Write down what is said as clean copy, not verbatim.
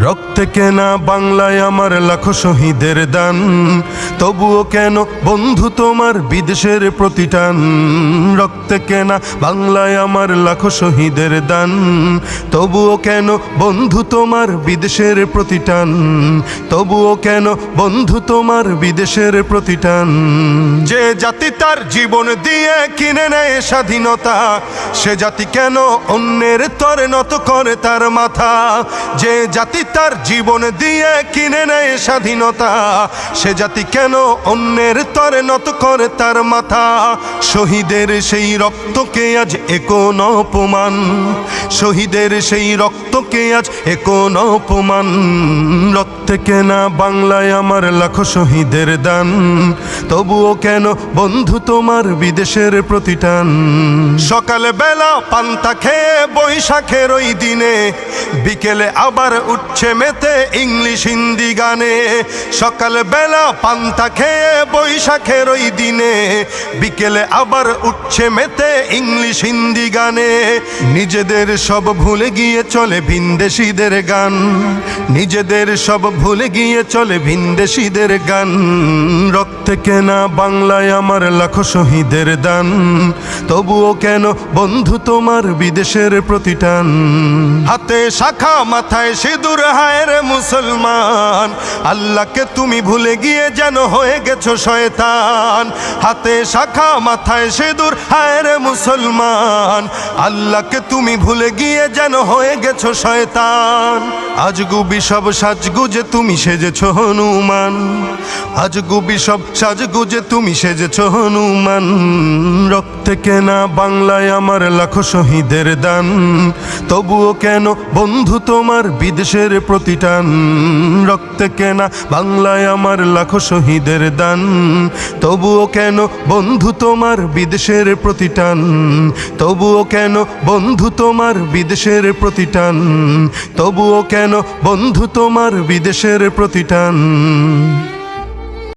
রক্তে কেনা বাংলায় আমার লাখো শহীদের দান, তবুও কেন বন্ধু তোমার বিদেশের প্রতিটান। রক্তে কেনা বাংলায় আমার লাখো শহীদের দান, তবুও কেন বন্ধু তোমার বিদেশের প্রতিটান। তবুও কেন বন্ধু তোমার বিদেশের প্রতিটান। যে জাতি তার জীবন দিয়ে কিনে নেয় স্বাধীনতা, সে জাতি কেন অন্যের তরে নত করে তার মাথা। যে জাতি তার জীবন দিয়ে কিনে নেয় স্বাধীনতা, সে জাতি কেন অন্যের তরে নত করে তার মাথা। শহীদের সেই রক্তকে আজ কোন অপমান, শহীদের সেই রক্তকে আজ কোন অপমান। রক্তে কেনা বাংলায় আমার লাখো শহীদের দান, তবুও কেন বন্ধু তোমার বিদেশের প্রতিটান। সকাল বেলা পান্তা খেয়ে বৈশাখের ওই দিনে, বিকেলে আবার উঠছে মেতে ইংলিশ হিন্দি গানে। সকাল বেলা পান্তা খেয়ে বৈশাখের ওই দিনে, বিকেলে আবার উঠছে মেতে ইংলিশ হিন্দি গানে। নিজেদের সব ভুলে গিয়ে চলে ভিনদেশীদের গান, নিজেদের সব ভুলে গিয়ে চলে ভিনদেশীদের গান। রক্তে কেনা বাংলায় আমার লাখো শহীদের দান, তবুও কেন বন্ধু তোমার বিদেশের প্রতিটান। হাতে শাখা মাথায় সিঁদুর, হায় রে মুসলমান, আল্লাহকে তুমি ভুলে গিয়ে যেন হয়ে গেছো শয়তান। হাতে শাখা মাথায় সিঁদুর, হায় রে মুসলমান, আল্লাহকে তুমি ভুলে গিয়ে যেন হয়ে গেছো শয়তান। আজগুবি সব সাজগুজে তুমি সেজেছো হনুমান, আজগুবি সব সাজগুজে তুমি সেজেছো হনুমান। রক্তে কেনা বাংলায় আমার লাখো শহীদের দান, তবুও কেন বন্ধু তোমার বিদেশের প্রতিটান। রক্তে কেনা বাংলায় আমার লাখো শহীদের দান, তবুও কেন বন্ধু তোমার বিদেশের প্রতিটান। তবুও কেন বন্ধু তোমার বিদেশের প্রতিটান। তবুও কেন বন্ধু তোমার বিদেশের প্রতিটান।